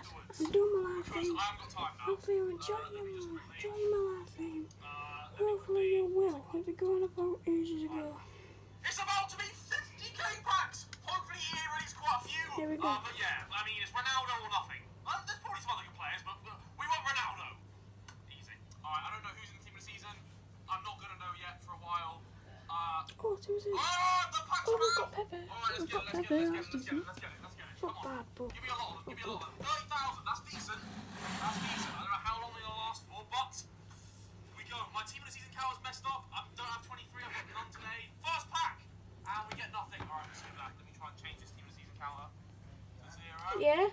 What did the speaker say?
I'm doing my live stream. Hopefully you're enjoying my live stream. Hopefully you will. I've been going about ages ago. It's about to be 50k packs! Hopefully EA release quite a few. Here we go. But yeah, I mean, it's Ronaldo or nothing. There's probably some other good players, but we want Ronaldo. Easy. Alright, I don't know who's in the team of the season. I'm not going to know yet for a while. Oh, it was it. The packs Oh, are we've out! got Pepe. Alright, We've got let's Pepe. get it. That's decent. Not bad, but... Give me a lot of them. 30,000, that's decent. I don't know how long they're going to last for, but we go. My team of the season counter's messed up. I don't have 23, I've got none today. First pack, and we get nothing. Alright, let's do that. Let me try and change this team of the season counter to 0. Yeah.